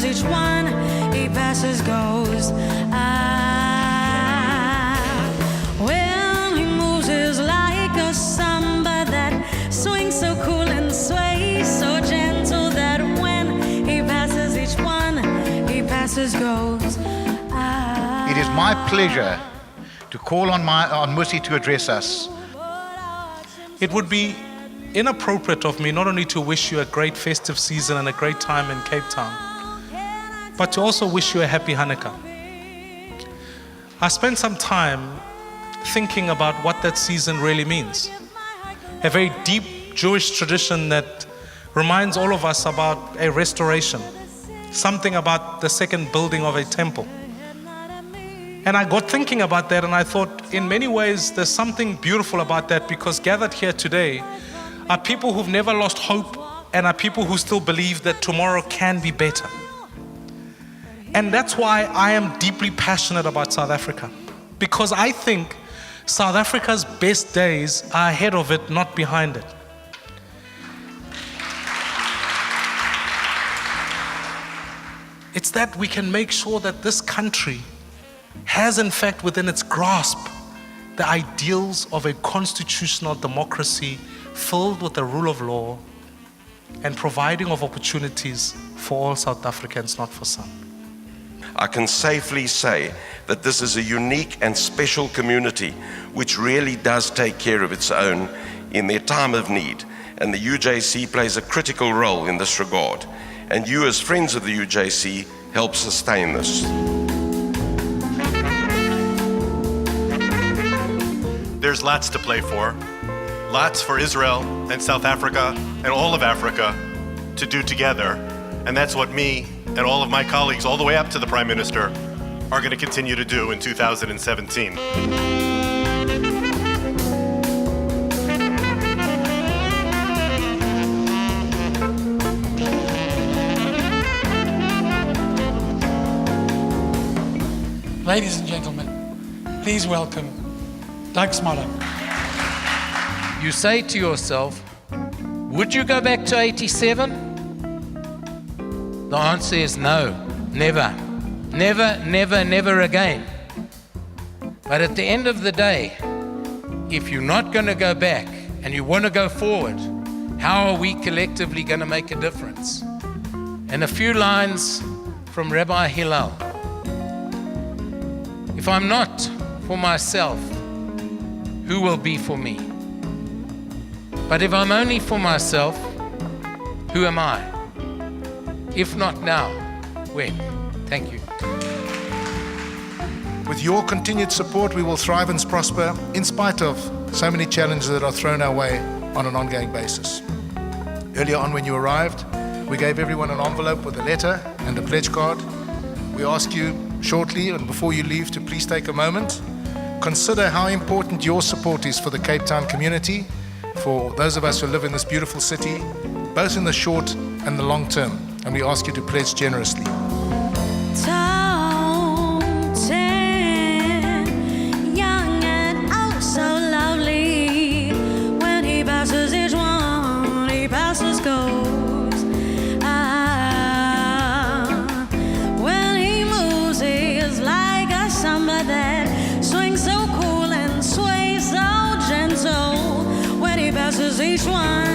Each one he passes goes. When he moves is like a samba that swings so cool and sways so gentle that when he passes each one he passes goes. It is my pleasure to call on Musi to address us. It would be inappropriate of me not only to wish you a great festive season and a great time in Cape Town, but to also wish you a happy Hanukkah. I spent some time thinking about what that season really means. A very deep Jewish tradition that reminds all of us about a restoration, something about the second building of a temple. And I got thinking about that, and I thought, in many ways, there's something beautiful about that, because gathered here today are people who've never lost hope and are people who still believe that tomorrow can be better. And that's why I am deeply passionate about South Africa, because I think South Africa's best days are ahead of it, not behind it. It's that we can make sure that this country has in fact within its grasp the ideals of a constitutional democracy filled with the rule of law and providing of opportunities for all South Africans, not for some. I can safely say that this is a unique and special community which really does take care of its own in their time of need, and the UJC plays a critical role in this regard, and you as friends of the UJC help sustain this. There's lots to play for, lots for Israel and South Africa and all of Africa to do together, and that's what me and all of my colleagues, all the way up to the Prime Minister, are going to continue to do in 2017. Ladies and gentlemen, please welcome Doug Smoller. You say to yourself, would you go back to 87? The answer is no, never. Never, never, never again. But at the end of the day, if you're not going to go back and you want to go forward, how are we collectively going to make a difference? And a few lines from Rabbi Hillel. If I'm not for myself, who will be for me? But if I'm only for myself, who am I? If not now, when? Thank you. With your continued support, we will thrive and prosper in spite of so many challenges that are thrown our way on an ongoing basis. Earlier on when you arrived, we gave everyone an envelope with a letter and a pledge card. We ask you shortly and before you leave to please take a moment, consider how important your support is for the Cape Town community, for those of us who live in this beautiful city, both in the short and the long term. And we ask you to pledge generously. Tall, tan, young and oh so lovely. When he passes each one, he passes goes. When he moves, he is like a samba that swings so cool and sways so gentle. When he passes each one,